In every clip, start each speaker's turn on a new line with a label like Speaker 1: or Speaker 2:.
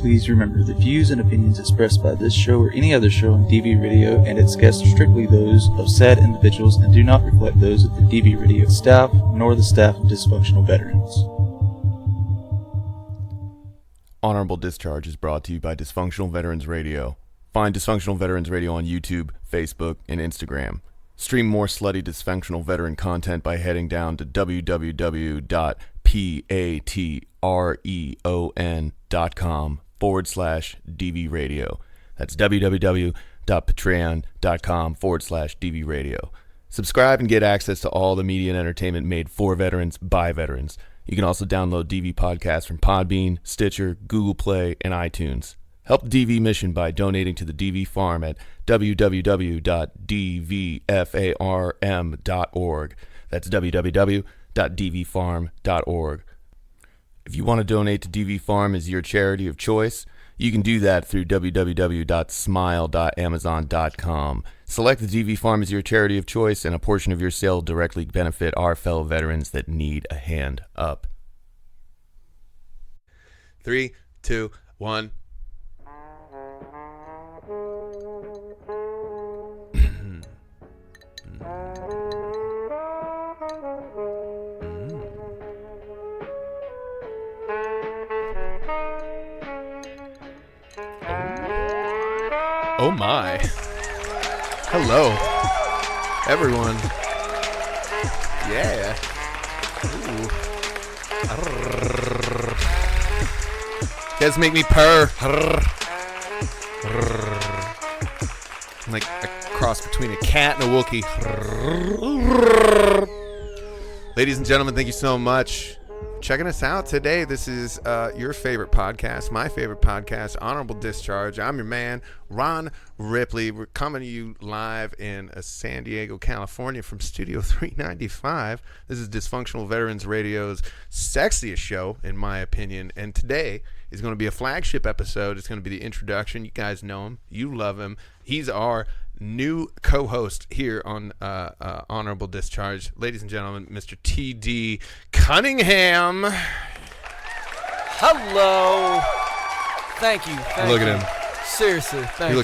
Speaker 1: please remember the views and opinions expressed by this show or any other show on DV Radio and its guests are strictly those of said individuals and do not reflect those of the DV Radio staff nor the staff of Dysfunctional Veterans.
Speaker 2: Honorable Discharge is brought to you by Dysfunctional Veterans Radio. Find Dysfunctional Veterans Radio on YouTube, Facebook, and Instagram. Stream more slutty dysfunctional veteran content by heading down to www.patreon.com/DV Radio. That's www.patreon.com/DV Radio. Subscribe and get access to all the media and entertainment made for veterans by veterans. You can also download DV podcasts from Podbean, Stitcher, Google Play, and iTunes. Help the DV mission by donating to the DV Farm at www.dvfarm.org. That's www.dvfarm.org. If you want to donate to DV Farm as your charity of choice, you can do that through www.smile.amazon.com. Select the DV Farm as your charity of choice, and a portion of your sale will directly benefit our fellow veterans that need a hand up.
Speaker 3: 3, 2, 1. Oh my. Hello, everyone. Yeah. Ooh. You guys make me purr. I'm like a cross between a cat and a Wookiee. Ladies and gentlemen, thank you so much for checking us out today. This is your favorite podcast, my favorite podcast, Honorable Discharge. I'm your man, Ron Ripley. We're coming to you live in San Diego, California from Studio 395. This is Dysfunctional Veterans Radio's sexiest show, in my opinion. And today is going to be a flagship episode. It's going to be the introduction. You guys know him. You love him. He's our new co-host here on Honorable Discharge. Ladies and gentlemen, Mr. TD Cunningham.
Speaker 4: Hello. Thank you.
Speaker 3: Look at him.
Speaker 4: Seriously, thank you.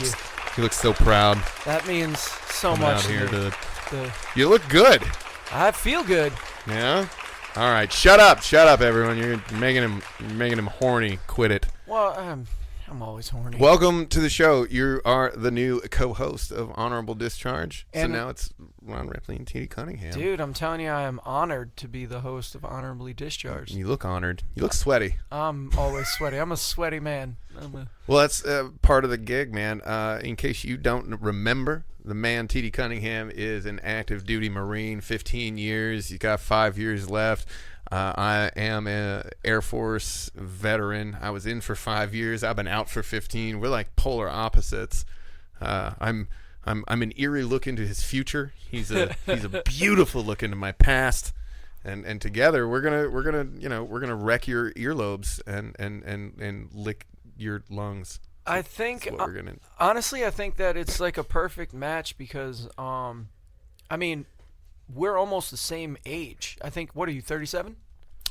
Speaker 3: He looks so proud.
Speaker 4: That means so
Speaker 3: Coming
Speaker 4: much
Speaker 3: out here
Speaker 4: to me.
Speaker 3: You look good.
Speaker 4: I feel good.
Speaker 3: Yeah? All right. Shut up, everyone. You're making him horny. Quit it.
Speaker 4: Well, I'm always horny.
Speaker 3: Welcome to the show. You are the new co-host of Honorable Discharge.
Speaker 4: And
Speaker 3: so now it's Ron Ripley and TD Cunningham.
Speaker 4: Dude, I'm telling you, I am honored to be the host of Honorably Discharged.
Speaker 3: You look honored. You look sweaty.
Speaker 4: I'm always sweaty. I'm a sweaty man.
Speaker 3: Well, that's part of the gig, man. In case you don't remember, the man TD Cunningham is an active duty Marine, 15 years. He's got 5 years left. I am an Air Force veteran. I was in for 5 years. I've been out for 15. We're like polar opposites. I'm an eerie look into his future. He's a beautiful look into my past. And together we're gonna wreck your earlobes and lick your lungs.
Speaker 4: I think
Speaker 3: That's what we're gonna...
Speaker 4: honestly, I think that it's like a perfect match because I mean, we're almost the same age. I think. What are you, 37?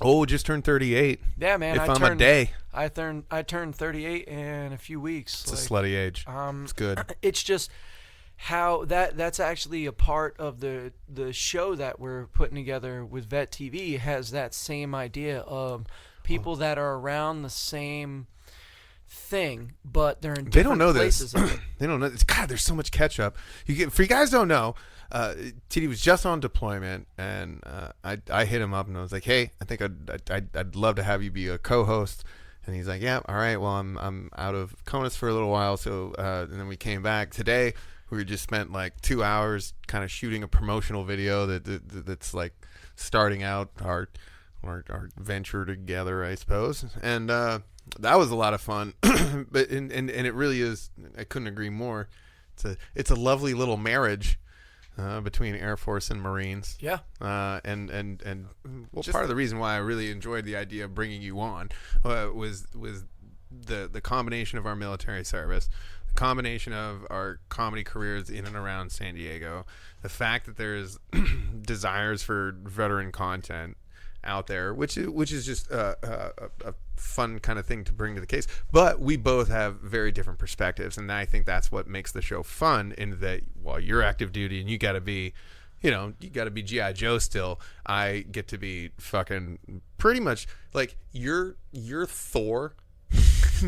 Speaker 3: Oh, just turned 38.
Speaker 4: Yeah, man.
Speaker 3: If I'm a day.
Speaker 4: I turned 38 in a few weeks.
Speaker 3: It's a slutty age. It's good.
Speaker 4: It's just how that's actually a part of the show that we're putting together with Vet TV has that same idea of people that are around the same thing, but they're in different
Speaker 3: They don't know
Speaker 4: places.
Speaker 3: this. They don't know. God, there's so much catch up. For you guys don't know, TD was just on deployment, and I hit him up and I was like, "Hey, I think I'd love to have you be a co-host." And he's like, "Yeah, all right. Well, I'm out of CONUS for a little while." So and then we came back today. We just spent like 2 hours kind of shooting a promotional video that's like starting out our venture together, I suppose. And that was a lot of fun. But and it really is. I couldn't agree more. It's a lovely little marriage between Air Force and Marines.
Speaker 4: Yeah.
Speaker 3: And part of the reason why I really enjoyed the idea of bringing you on was the combination of our military service, the combination of our comedy careers in and around San Diego, the fact that there's desires for veteran content out there, which is just a fun kind of thing to bring to the case. But we both have very different perspectives, and I think that's what makes the show fun. In that, while you're active duty and you got to be, you got to be G.I. Joe still, I get to be fucking pretty much like you're Thor.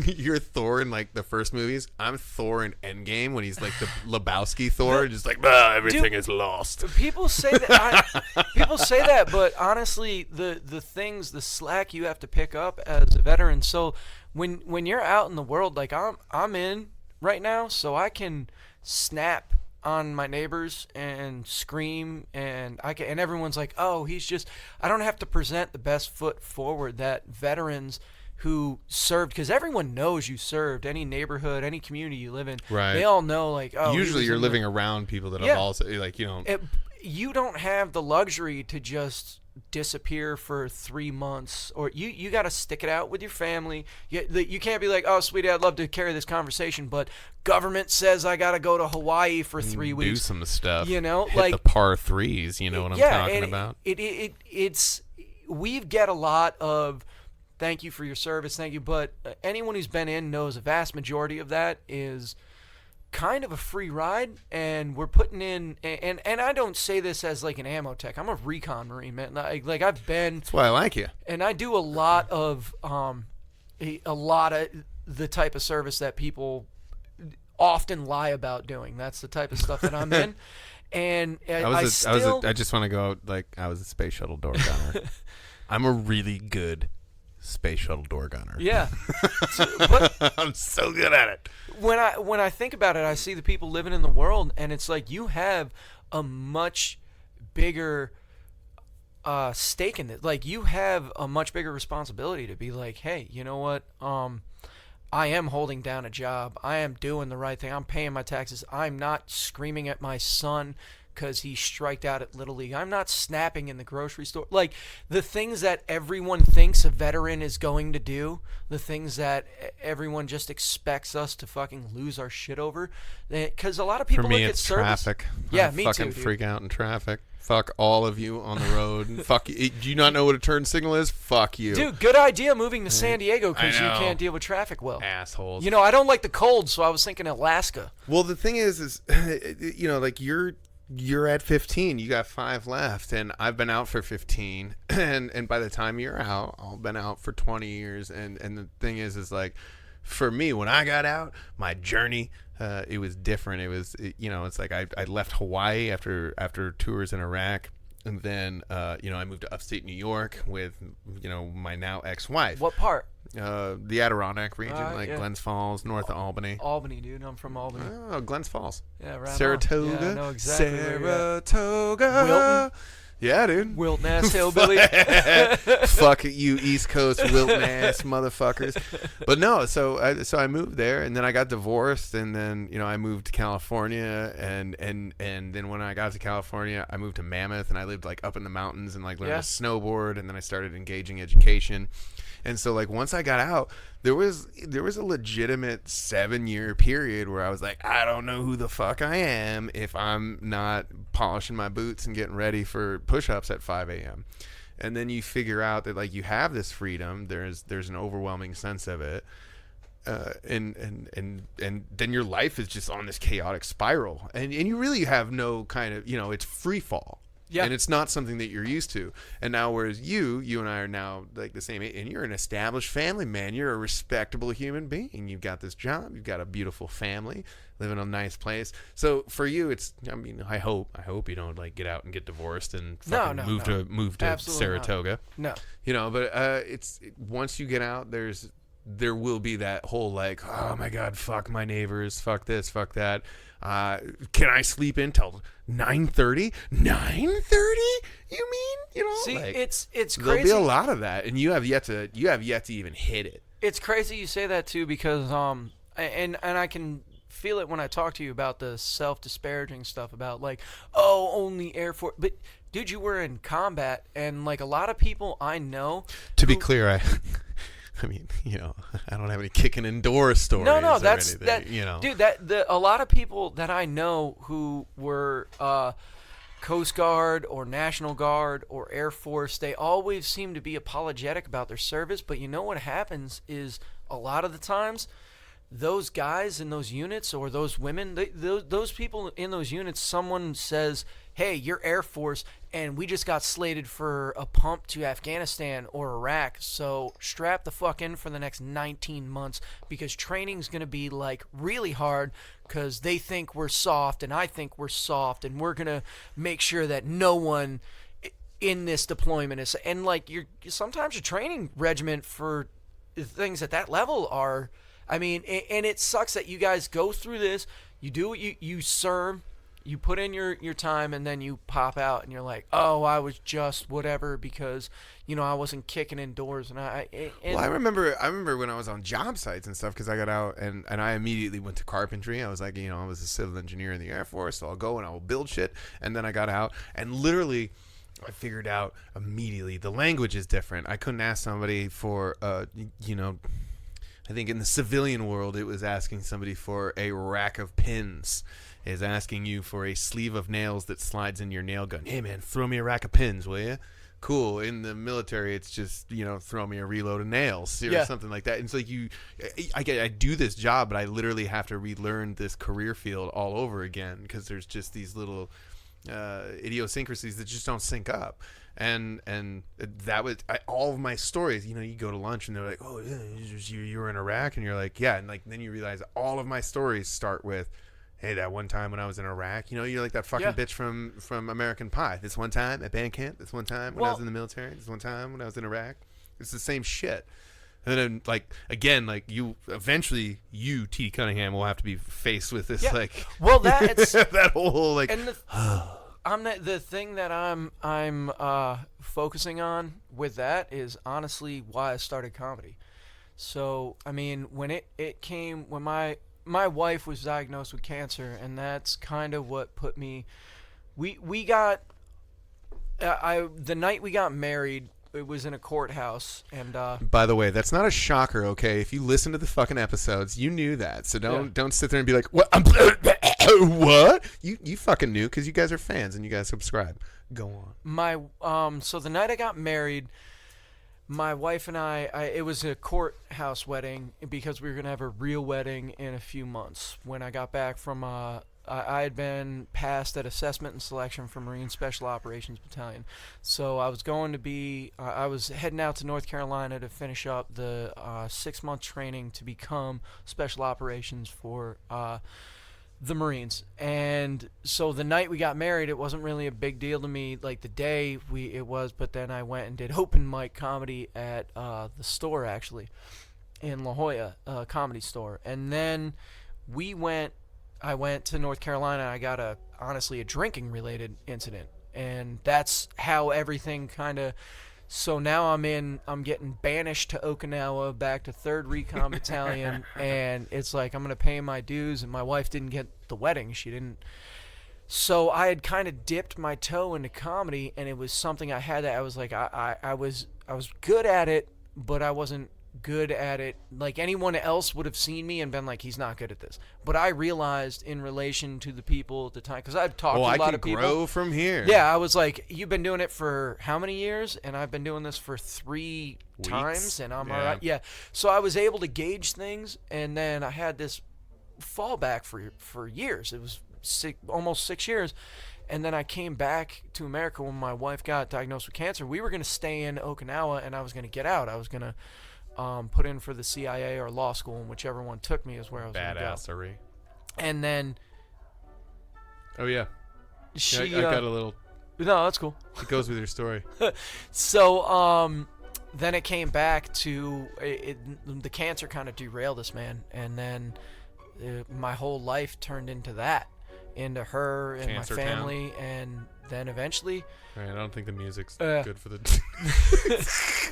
Speaker 3: You're Thor in like the first movies. I'm Thor in Endgame when he's like the Lebowski Thor, just like everything is lost.
Speaker 4: People say that. People say that, but honestly, the slack you have to pick up as a veteran. So when you're out in the world, like I'm in right now, so I can snap on my neighbors and scream, and everyone's like, oh, I don't have to present the best foot forward that veterans who served, because everyone knows you served, any neighborhood, any community you live in.
Speaker 3: Right.
Speaker 4: They all know, like, oh.
Speaker 3: Usually you're living around people that have also, like,
Speaker 4: you don't have the luxury to just disappear for 3 months, or you got to stick it out with your family. You can't be like, oh, sweetie, I'd love to carry this conversation, but government says I got to go to Hawaii for 3 weeks.
Speaker 3: Do some stuff.
Speaker 4: Hit
Speaker 3: like the par threes, what I'm talking about?
Speaker 4: We get a lot of, thank you for your service, thank you. But anyone who's been in knows a vast majority of that is kind of a free ride, and we're putting in, and I don't say this as like an ammo tech. I'm a recon Marine, man. Like I've been.
Speaker 3: That's why I like you.
Speaker 4: And I do a lot of the type of service that people often lie about doing. That's the type of stuff that I'm in. And I
Speaker 3: just want to go, like, I was a space shuttle door gunner. I'm a really good space shuttle door gunner.
Speaker 4: Yeah. But
Speaker 3: I'm so good at it.
Speaker 4: When I think about it, I see the people living in the world, and it's like you have a much bigger stake in it. Like, you have a much bigger responsibility to be like, hey, you know what? I am holding down a job. I am doing the right thing. I'm paying my taxes. I'm not screaming at my son because he striked out at Little League. I'm not snapping in the grocery store. Like, the things that everyone thinks a veteran is going to do, the things that everyone just expects us to fucking lose our shit over. Because a lot of people
Speaker 3: For me,
Speaker 4: look
Speaker 3: it's
Speaker 4: at service.
Speaker 3: traffic.
Speaker 4: Yeah,
Speaker 3: I
Speaker 4: me
Speaker 3: fucking
Speaker 4: too,
Speaker 3: freak out in traffic. Fuck all of you on the road. Fuck you. Do you not know what a turn signal is? Fuck you.
Speaker 4: Dude, good idea moving to San Diego because you
Speaker 3: I know.
Speaker 4: can't deal with traffic well.
Speaker 3: Assholes.
Speaker 4: I don't like the cold, so I was thinking Alaska.
Speaker 3: Well, the thing is like you're at 15, you got 5 left, and I've been out for 15, and by the time you're out, I've been out for 20 years, and the thing is like, for me, when I got out, my journey, it was different. It was, it's like I left Hawaii after tours in Iraq, and then, I moved to upstate New York with, my now ex-wife.
Speaker 4: What part?
Speaker 3: The Adirondack region,
Speaker 4: yeah.
Speaker 3: Glens Falls, north of Albany.
Speaker 4: Albany, dude. I'm from Albany.
Speaker 3: Oh, Glens Falls.
Speaker 4: Yeah, right.
Speaker 3: Saratoga.
Speaker 4: Yeah, I know exactly
Speaker 3: Saratoga.
Speaker 4: Wilton.
Speaker 3: Yeah, dude.
Speaker 4: Wilton ass hillbilly.
Speaker 3: Fuck you, East Coast Wilton ass motherfuckers. But no, so I moved there, and then I got divorced, and then I moved to California, and then when I got to California, I moved to Mammoth, and I lived like up in the mountains and like learned to snowboard, and then I started engaging education. And so, like, once I got out, there was a legitimate 7-year period where I was like, I don't know who the fuck I am if I'm not polishing my boots and getting ready for push-ups at 5 a.m. And then you figure out that, like, you have this freedom. There's an overwhelming sense of it. And then your life is just on this chaotic spiral. And you really have no kind of, it's free fall. Yeah. And it's not something that you're used to. And now, whereas you and I are now like the same age, and you're an established family man. You're a respectable human being. You've got this job. You've got a beautiful family, live in a nice place. So for you, it's, I hope you don't like get out and get divorced and move to
Speaker 4: Absolutely
Speaker 3: Saratoga.
Speaker 4: No.
Speaker 3: But it's once you get out, there will be that whole like, oh my God, fuck my neighbors, fuck this, fuck that. Can I sleep until 9:30? 9:30? You mean?
Speaker 4: See,
Speaker 3: like,
Speaker 4: it's crazy.
Speaker 3: There'll be a lot of that, and you have yet to even hit it.
Speaker 4: It's crazy you say that too, because and I can feel it when I talk to you about the self-disparaging stuff about like, oh, only Air Force. But dude, you were in combat, and like a lot of people I know.
Speaker 3: To be clear, I mean, I don't have any kicking indoor stories.
Speaker 4: No,
Speaker 3: that's
Speaker 4: that. Dude, a lot of people that I know who were Coast Guard or National Guard or Air Force, they always seem to be apologetic about their service. But you know what happens is a lot of the times those guys in those units or those women, those people in those units, someone says, hey, you're Air Force and we just got slated for a pump to Afghanistan or Iraq, so strap the fuck in for the next 19 months because training's going to be like really hard because they think we're soft and I think we're soft, and we're going to make sure that no one in this deployment is, and like sometimes your training regimen for things at that level are, I mean, and it sucks that you guys go through this. You do what you serve, you put in your time, and then you pop out, and you're like, oh, I was just whatever because, you know, I wasn't kicking indoors.
Speaker 3: Well, I remember when I was on job sites and stuff because I got out and I immediately went to carpentry. I was like, you know, I was a civil engineer in the Air Force, so I'll go and I will build shit. And then I got out and literally I figured out immediately the language is different. I couldn't ask somebody for, you know, I think in the civilian world, it was asking somebody for a rack of pins, is asking you for a sleeve of nails that slides in your nail gun. Hey, man, throw me a rack of pins, will you? Cool. In the military, it's just, you know, throw me a reload of nails or something like that. And it's like I do this job, but I literally have to relearn this career field all over again because there's just these little idiosyncrasies that just don't sync up. And that was all of my stories. You know, you go to lunch and they're like, oh yeah, you were in Iraq, and you're like, yeah, and like then you realize all of my stories start with, hey, that one time when I was in Iraq. You know, you're like that fucking bitch from American Pie. This one time at band camp. This one time when I was in the military. This one time when I was in Iraq. It's the same shit. And then, like, again, like, you TD Cunningham, will have to be faced with this, like,
Speaker 4: well, that's
Speaker 3: that whole, like,
Speaker 4: and the thing that I'm focusing on with that is honestly why I started comedy. So, I mean, when it came, when my wife was diagnosed with cancer, and that's kind of what put me, we got, the night we got married, it was in a courthouse, and
Speaker 3: by the way, that's not a shocker, okay? If you listen to the fucking episodes, you knew that. So don't sit there and be like, "What? What?" You fucking knew because you guys are fans and you guys subscribe. Go on.
Speaker 4: So the night I got married, my wife and I it was a courthouse wedding because we were gonna have a real wedding in a few months. When I got back from I had been passed at assessment and selection for Marine Special Operations Battalion. So I was going to be, I was heading out to North Carolina to finish up the 6-month training to become Special Operations for the Marines. And so the night we got married, it wasn't really a big deal to me. Like the day it was, but then I went and did open mic comedy at the store, actually, in La Jolla, comedy store. And then I went to North Carolina, and I got honestly a drinking related incident, and that's how everything kind of, so now I'm getting banished to Okinawa, back to 3rd Recon Battalion, and it's like I'm going to pay my dues, and my wife didn't get the wedding. She didn't. So I had kind of dipped my toe into comedy, and it was something I had that I was like, I was good at it, but I wasn't good at it. Like anyone else would have seen me and been like, he's not good at this. But I realized in relation to the people at the time, because I've talked to a lot of people.
Speaker 3: I can grow from here.
Speaker 4: Yeah, I was like, you've been doing it for how many years? And I've been doing this for 3 times, and I'm all right. Yeah. So I was able to gauge things, and then I had this fallback for years. It was almost 6 years. And then I came back to America when my wife got diagnosed with cancer. We were going to stay in Okinawa, and I was going to get out. I was going to put in for the CIA or law school, and whichever one took me is where I was going to go.
Speaker 3: Badassery.
Speaker 4: And then
Speaker 3: oh yeah,
Speaker 4: she
Speaker 3: I got a little.
Speaker 4: No, that's cool.
Speaker 3: It goes with your story.
Speaker 4: So then it came back to the cancer kind of derailed us, man, and then my whole life turned into into her and
Speaker 3: Cancer
Speaker 4: my family, and then eventually.
Speaker 3: Right, I don't think the music's good for the.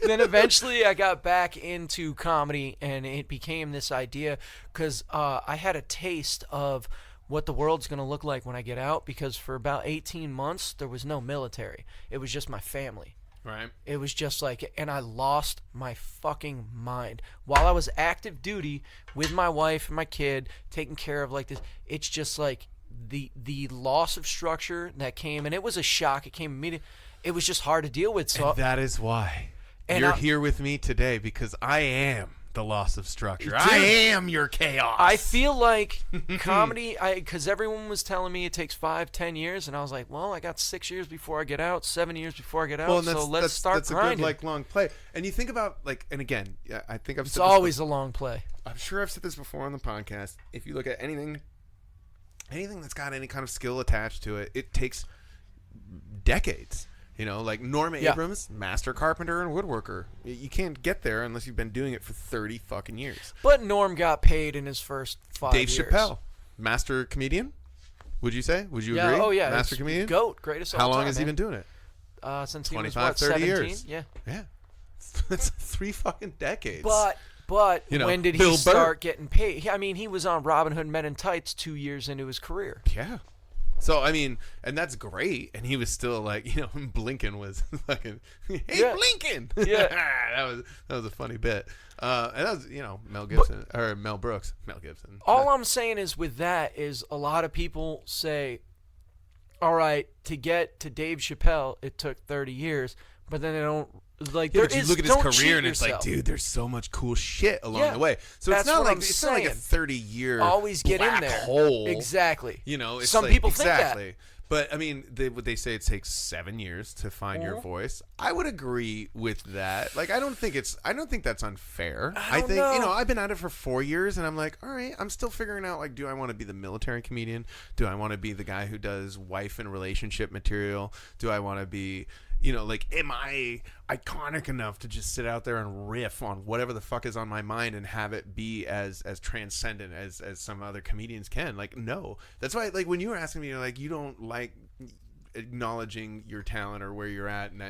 Speaker 4: Then eventually I got back into comedy, and it became this idea because I had a taste of what the world's going to look like when I get out, because for about 18 months there was no military. It was just my family.
Speaker 3: Right.
Speaker 4: It was just like, and I lost my fucking mind. While I was active duty with my wife and my kid, taking care of like this, it's just like, the loss of structure that came, and it was a shock. It came immediately. It was just hard to deal with. So
Speaker 3: and that is why you're here with me today, because I am the loss of structure. I am your chaos.
Speaker 4: I feel like comedy, because everyone was telling me it takes 5-10 years, and I was like, well, I got 6 years before I get out, 7 years before I get out, so let's start grinding.
Speaker 3: That's a good long play. And you think about and again, I think
Speaker 4: it's always a long play.
Speaker 3: I'm sure I've said this before on the podcast. If you look at anything that's got any kind of skill attached to it, it takes decades. Like Norm Abrams, master carpenter and woodworker. You can't get there unless you've been doing it for 30 fucking years.
Speaker 4: But Norm got paid in his first 5 years.
Speaker 3: Dave Chappelle, master comedian. Would you say? Would you agree?
Speaker 4: Oh yeah,
Speaker 3: master comedian.
Speaker 4: GOAT, greatest of all time.
Speaker 3: How long has he been doing it?
Speaker 4: Since he
Speaker 3: 25,
Speaker 4: was
Speaker 3: 30
Speaker 4: 17?
Speaker 3: years.
Speaker 4: Yeah.
Speaker 3: That's 3 fucking decades.
Speaker 4: But when did he start getting paid? I mean, he was on Robin Hood Men in Tights 2 years into his career.
Speaker 3: Yeah. So, I mean, and that's great. And he was still like, Blinken was fucking, hey, Blinken.
Speaker 4: Yeah.
Speaker 3: that was a funny bit. And that was, Mel Gibson, or Mel Brooks. Mel Gibson.
Speaker 4: All I'm saying is with that is a lot of people say, all right, to get to Dave Chappelle, it took 30 years, but then they don't. Like,
Speaker 3: but you look at his career and it's like, dude, there's so much cool shit along the way. So it's not like a 30-year
Speaker 4: always get
Speaker 3: black
Speaker 4: in there.
Speaker 3: hole.
Speaker 4: Exactly.
Speaker 3: It's
Speaker 4: some
Speaker 3: like,
Speaker 4: people think that.
Speaker 3: But I mean, they say it takes 7 years to find your voice. I would agree with that. Like, I don't think that's unfair. I think I've been at it for 4 years, and I'm like, all right, I'm still figuring out, like, do I want to be the military comedian? Do I want to be the guy who does wife and relationship material? Do I want to be am I iconic enough to just sit out there and riff on whatever the fuck is on my mind and have it be as transcendent as some other comedians can? Like, no. That's why, like, when you were asking me, like, you don't like acknowledging your talent or where you're at, and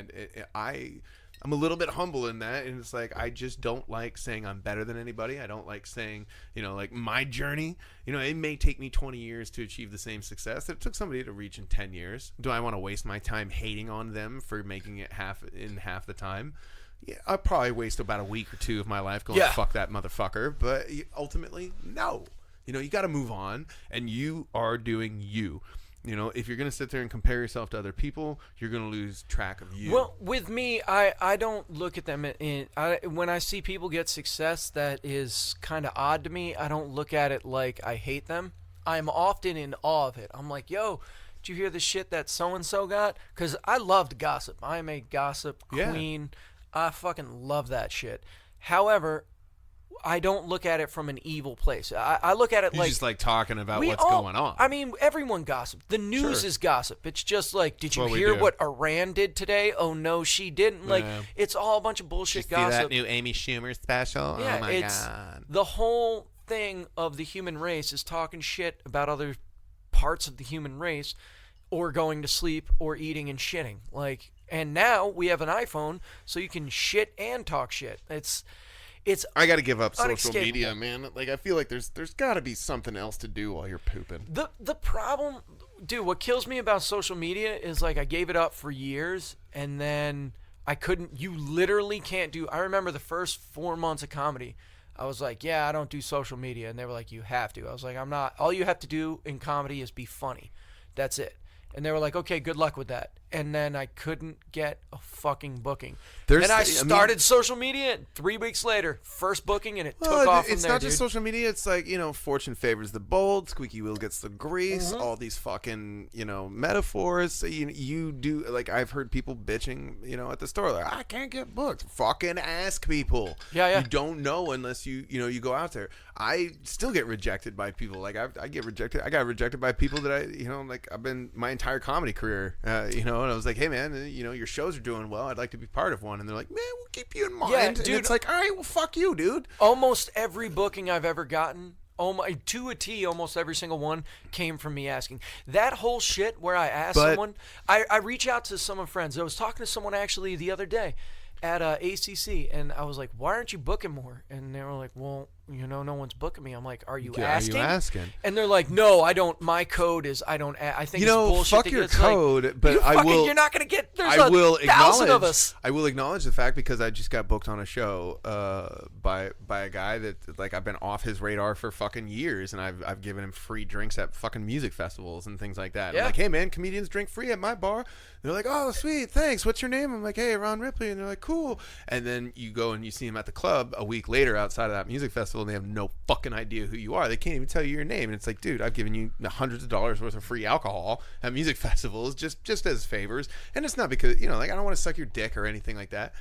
Speaker 3: I'm a little bit humble in that, and it's like, I just don't like saying I'm better than anybody. I don't like saying, like, my journey, it may take me 20 years to achieve the same success that it took somebody to reach in 10 years. Do I want to waste my time hating on them for making it half the time? Yeah, I'll probably waste about a week or 2 of my life going, fuck that motherfucker. But ultimately, no. You got to move on, and you are doing you. If you're going to sit there and compare yourself to other people, you're going to lose track of you.
Speaker 4: Well, with me, I don't look at them when I see people get success that is kind of odd to me, I don't look at it like I hate them. I'm often in awe of it. I'm like, yo, did you hear the shit that so-and-so got? Because I loved gossip. I am a gossip queen. I fucking love that shit. However, I don't look at it from an evil place. I look at it
Speaker 3: you just like talking about what's going on.
Speaker 4: I mean, everyone gossips. The news is gossip. It's just like, did you hear what Iran did today? Oh, no, she didn't. Like, it's all a bunch of bullshit gossip.
Speaker 3: See that new Amy Schumer special?
Speaker 4: Yeah,
Speaker 3: oh, my God.
Speaker 4: The whole thing of the human race is talking shit about other parts of the human race, or going to sleep, or eating and shitting. Like, and now we have an iPhone, so you can shit and talk shit. I got to give up social media, man. Like, I feel like there's got to be something else to do while you're pooping. The problem, dude, what kills me about social media is, like, I gave it up for years, and then you literally can't do. I remember the first 4 months of comedy, I was like, yeah, I don't do social media, and they were like, you have to. I was like, I'm not. All you have to do in comedy is be funny. That's it. And they were like, okay, good luck with that. And then I couldn't get a fucking booking. And I started social media, and 3 weeks later, first booking, and it took off from there,
Speaker 3: It's not just social media. It's like, fortune favors the bold, squeaky wheel gets the grease, all these fucking, metaphors. You do, like, I've heard people bitching, at the store, like, I can't get booked. Fucking ask people.
Speaker 4: Yeah.
Speaker 3: You don't know unless you go out there. I still get rejected by people. Like, I get rejected. I got rejected by people that I've been my entire comedy career, and I was like, hey, man, your shows are doing well. I'd like to be part of one. And they're like, man, we'll keep you in mind.
Speaker 4: Yeah, dude.
Speaker 3: And it's like, all right, well, fuck you, dude.
Speaker 4: Almost every booking I've ever gotten, to a T, almost every single one came from me asking. That whole shit where I ask someone, I reach out to some of my friends. I was talking to someone actually the other day at ACC, and I was like, why aren't you booking more? And they were like, well, no one's booking me. I'm like, are you
Speaker 3: Yeah,
Speaker 4: asking?
Speaker 3: Are you asking?
Speaker 4: And they're like, no, I don't. My code is I don't. I think it's bullshit.
Speaker 3: Fuck your code, but
Speaker 4: I will. You're not gonna get. There's
Speaker 3: I will
Speaker 4: 1,000 of us.
Speaker 3: I will acknowledge the fact because I just got booked on a show by a guy that like I've been off his radar for fucking years, and I've given him free drinks at fucking music festivals and things like that.
Speaker 4: Yeah.
Speaker 3: I'm like, hey man, comedians drink free at my bar. They're like, oh sweet, thanks. What's your name? I'm like, hey, Ron Ripley, and they're like, cool. And then you go and you see him at the club a week later outside of that music festival, and they have no fucking idea who you are. They can't even tell you your name, and it's like, dude, I've given you hundreds of dollars worth of free alcohol at music festivals just as favors, and it's not because like I don't want to suck your dick or anything like that.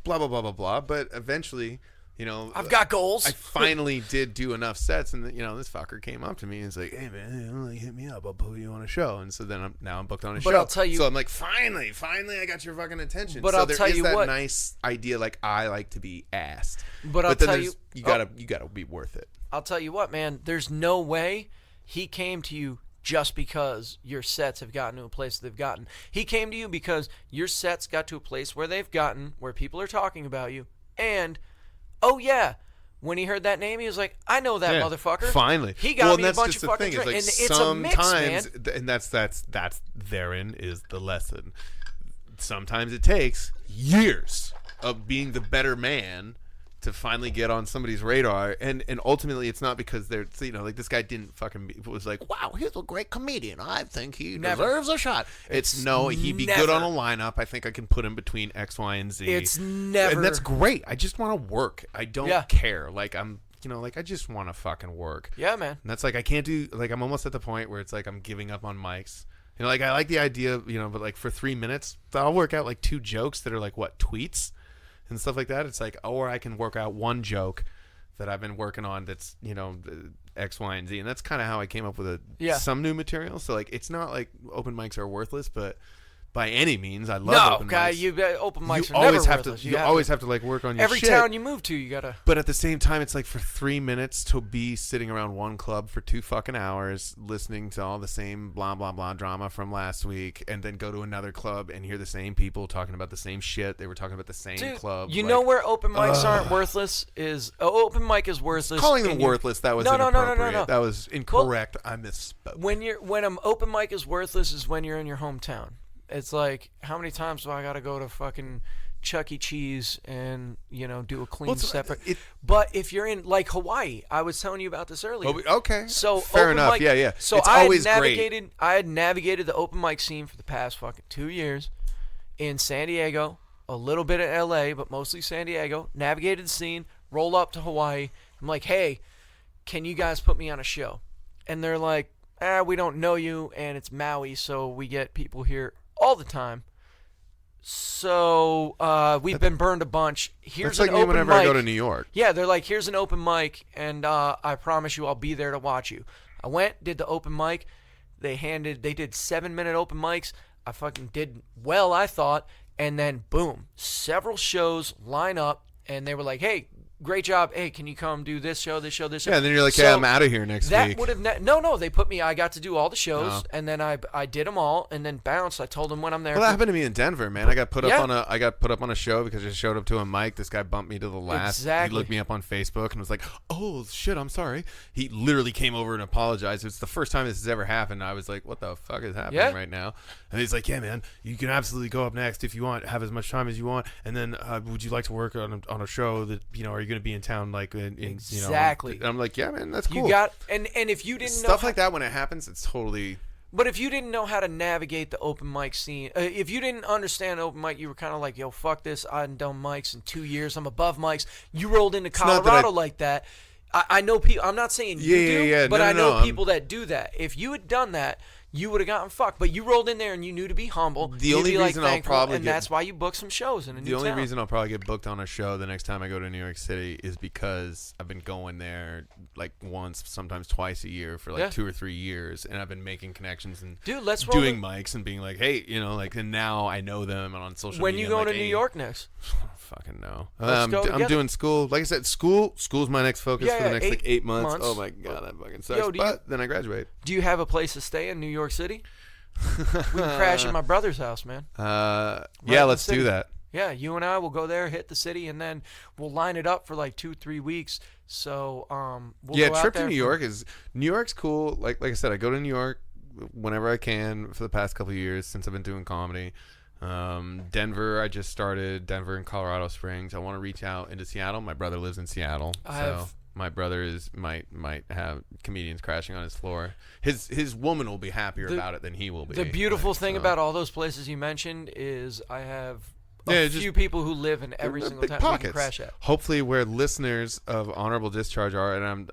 Speaker 3: Blah blah blah blah blah. But eventually,
Speaker 4: I've got goals.
Speaker 3: I finally did do enough sets, and this fucker came up to me and was like, "Hey man, hit me up. I'll put you on a show." And so then I'm booked on a show.
Speaker 4: But I'll tell you,
Speaker 3: so I'm like, finally, I got your fucking attention.
Speaker 4: But
Speaker 3: so
Speaker 4: I'll
Speaker 3: there
Speaker 4: tell
Speaker 3: is
Speaker 4: you
Speaker 3: that
Speaker 4: what.
Speaker 3: nice idea, like I like to be asked.
Speaker 4: But I'll
Speaker 3: then
Speaker 4: tell you,
Speaker 3: you gotta be worth it.
Speaker 4: I'll tell you what, man. There's no way he came to you just because your sets have gotten to a place they've gotten. He came to you because your sets got to a place where they've gotten, where people are talking about you, and oh yeah. When he heard that name, he was like, "I know that motherfucker."
Speaker 3: Finally,
Speaker 4: he got me a
Speaker 3: that's
Speaker 4: bunch
Speaker 3: just
Speaker 4: of fucking
Speaker 3: the thing.
Speaker 4: drinks,
Speaker 3: It's like
Speaker 4: and it's a mix, man.
Speaker 3: and that's therein is the lesson. Sometimes it takes years of being the better man to finally get on somebody's radar, and ultimately it's not because they're like this guy didn't fucking was like, wow, he's a great comedian, I think he deserves a shot. It's no, he'd be good on a lineup. I think I can put him between X, Y, and Z.
Speaker 4: It's never,
Speaker 3: and that's great. I just want to work. I don't care. Like I'm I just want to fucking work.
Speaker 4: Yeah, man.
Speaker 3: And that's like I can't do, like I'm almost at the point where it's like I'm giving up on mics. Like I like the idea, but like for 3 minutes I'll work out like 2 jokes that are like tweets and stuff like that. It's like, or I can work out 1 joke that I've been working on that's, X, Y, and Z. And that's kind of how I came up with some new material. So, like, it's not like open mics are worthless, but by any means, I love open mics.
Speaker 4: Open mics
Speaker 3: you
Speaker 4: are
Speaker 3: always
Speaker 4: never
Speaker 3: have
Speaker 4: worthless.
Speaker 3: to. You always have to like work on your
Speaker 4: every
Speaker 3: shit.
Speaker 4: town you move to, you gotta.
Speaker 3: But at the same time, it's like for 3 minutes to be sitting around one club for 2 fucking hours, listening to all the same blah blah blah drama from last week, and then go to another club and hear the same people talking about the same shit they were talking about the same club.
Speaker 4: You know where open mics aren't worthless is open mic is worthless.
Speaker 3: Calling them worthless, that was inappropriate.
Speaker 4: No.
Speaker 3: That was incorrect. Well, I misspoke.
Speaker 4: When an open mic is worthless is when you're in your hometown. It's like, how many times do I gotta go to fucking Chuck E. Cheese and do a clean separate? But if you're in like Hawaii, I was telling you about this earlier.
Speaker 3: Okay,
Speaker 4: so
Speaker 3: fair enough.
Speaker 4: Mic,
Speaker 3: yeah.
Speaker 4: So
Speaker 3: it's
Speaker 4: I
Speaker 3: always
Speaker 4: had navigated the open mic scene for the past fucking 2 years in San Diego, a little bit in L.A., but mostly San Diego. Navigated the scene, roll up to Hawaii. I'm like, hey, can you guys put me on a show? And they're like, we don't know you, and it's Maui, so we get people here all the time. So we've been burned a bunch. Here's
Speaker 3: that's like
Speaker 4: an open
Speaker 3: whenever
Speaker 4: mic.
Speaker 3: I go to New York.
Speaker 4: Yeah, they're like, here's an open mic, and I promise you I'll be there to watch you. I went, did the open mic. They did 7-minute open mics. I fucking did well, I thought. And then, boom, several shows line up, and they were like, hey, great job. Hey, can you come do this show, this show, this show?
Speaker 3: Yeah, and then you're like, yeah, I'm out of here next week.
Speaker 4: That would have no. They put me. I got to do all the shows, and then I did them all, and then bounced. I told them when I'm there.
Speaker 3: Well, that happened to me in Denver, man. I got put up on a show because I showed up to a mic. This guy bumped me to the last.
Speaker 4: Exactly.
Speaker 3: He looked me up on Facebook and was like, "Oh shit, I'm sorry." He literally came over and apologized. It's the first time this has ever happened. I was like, "What the fuck is happening right now?" And he's like, "Yeah, man, you can absolutely go up next if you want. Have as much time as you want. And then, would you like to work on a show that are you going to be in town like
Speaker 4: exactly?"
Speaker 3: And I'm like, "Yeah, man, that's cool."
Speaker 4: You got and if you didn't
Speaker 3: stuff like that when it happens, it's totally.
Speaker 4: But if you didn't know how to navigate the open mic scene, if you didn't understand open mic, you were kind of like, yo, fuck this. I haven't done mics in 2 years. I'm above mics. You rolled into Colorado like that. I know people. I'm not saying you do, but I know people that do that. If you had done that, you would have gotten fucked. But you rolled in there and you knew to be humble.
Speaker 3: The only reason I'll probably
Speaker 4: and that's why you booked some shows in a new town.
Speaker 3: The only reason I'll probably get booked on a show the next time I go to New York City is because I've been going there like once, sometimes twice a year for like 2 or 3 years, and I've been making connections and doing mics and being like, hey, and now I know them and on social media.
Speaker 4: When you going to New York next?
Speaker 3: Fucking no. I'm doing school. Like I said, school's my next focus for the next 8 months. Oh my god, that fucking sucks. But then I graduate.
Speaker 4: Do you have a place to stay in New York City? We can crash at my brother's house, man.
Speaker 3: Yeah, let's do that.
Speaker 4: Yeah, you and I will go there, hit the city, and then we'll line it up for like 2-3 weeks. So we'll
Speaker 3: Yeah,
Speaker 4: go out
Speaker 3: trip to
Speaker 4: there
Speaker 3: New
Speaker 4: for-
Speaker 3: York is New York's cool. Like I said, I go to New York whenever I can for the past couple of years since I've been doing comedy. Denver, I just started Denver and Colorado Springs. I want to reach out into Seattle. My brother lives in Seattle, so my brother might have comedians crashing on his floor. His woman will be happier about it than he will be.
Speaker 4: The beautiful thing about all those places you mentioned is I have
Speaker 3: Yeah,
Speaker 4: few people who live in every single
Speaker 3: big
Speaker 4: town we
Speaker 3: pockets.
Speaker 4: can crash at.
Speaker 3: Hopefully, where listeners of Honorable Discharge are, and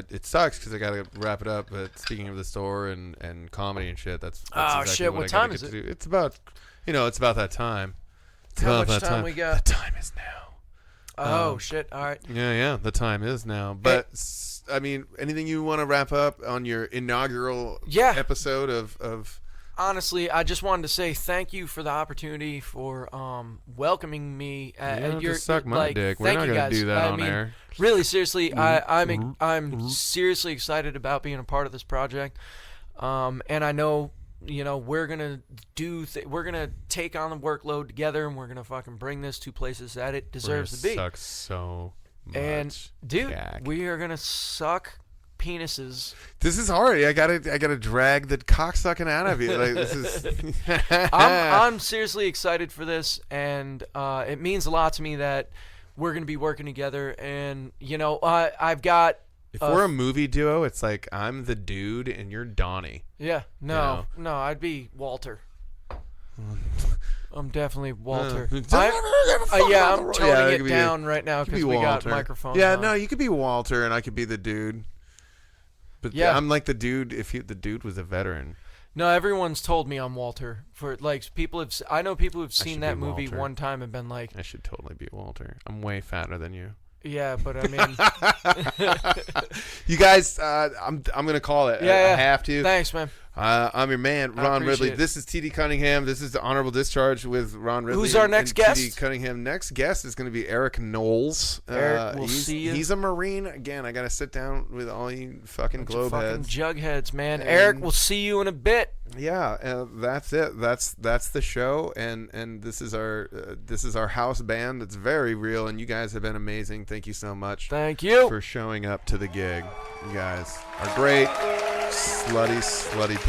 Speaker 3: it sucks because I got to wrap it up. But speaking of the store and comedy and shit, that's exactly
Speaker 4: shit, what
Speaker 3: I
Speaker 4: time
Speaker 3: gotta
Speaker 4: is
Speaker 3: get
Speaker 4: it?
Speaker 3: to do. It's about it's about that time. It's
Speaker 4: How
Speaker 3: about
Speaker 4: much
Speaker 3: that
Speaker 4: time we got?
Speaker 3: The time is now.
Speaker 4: Oh shit! All right.
Speaker 3: Yeah, the time is now. But I mean, anything you want to wrap up on your inaugural episode of
Speaker 4: Honestly, I just wanted to say thank you for the opportunity for welcoming me.
Speaker 3: You don't have to suck my dick. We're
Speaker 4: thank
Speaker 3: not
Speaker 4: you
Speaker 3: gonna
Speaker 4: guys.
Speaker 3: do that
Speaker 4: I
Speaker 3: on
Speaker 4: mean,
Speaker 3: air.
Speaker 4: Really, seriously, I'm seriously excited about being a part of this project, and I know we're gonna we're gonna take on the workload together, and we're gonna fucking bring this to places that it deserves to be.
Speaker 3: Sucks so much.
Speaker 4: And dude,
Speaker 3: Jack.
Speaker 4: we are gonna suck penises.
Speaker 3: This is hard. I gotta drag the cocksucking out of you. Like, this is.
Speaker 4: I'm seriously excited for this, and it means a lot to me that we're gonna be working together. And I've got.
Speaker 3: If we're a movie duo, it's like I'm the dude and you're Donnie.
Speaker 4: Yeah. No, I'd be Walter. I'm definitely Walter. I'm toning it down right now because we got microphones.
Speaker 3: Yeah,
Speaker 4: on.
Speaker 3: no, you could be Walter and I could be the dude. But I'm like the dude if the dude was a veteran.
Speaker 4: No, everyone's told me I'm Walter. For like I know people who've seen that movie
Speaker 3: Walter.
Speaker 4: one time and been like,
Speaker 3: I should totally be Walter. I'm way fatter than you.
Speaker 4: Yeah, but I mean,
Speaker 3: you guys, I'm gonna call it.
Speaker 4: Yeah,
Speaker 3: I have to.
Speaker 4: Thanks, man.
Speaker 3: I'm your man, Ron Ripley.
Speaker 4: it.
Speaker 3: This is TD Cunningham. This is the Honorable Discharge with Ron Ripley.
Speaker 4: Who's our next guest?
Speaker 3: TD Cunningham. Next guest is going to be Eric Knowles.
Speaker 4: Eric, we'll see you.
Speaker 3: He's a Marine. Again, I got to sit down with all you fucking globe heads.
Speaker 4: Jugheads, man. Eric, we'll see you in a bit.
Speaker 3: Yeah, that's it. That's the show, and this is our house band. It's very real, and you guys have been amazing. Thank you so much.
Speaker 4: Thank you
Speaker 3: for showing up to the gig. You guys are great, slutty people.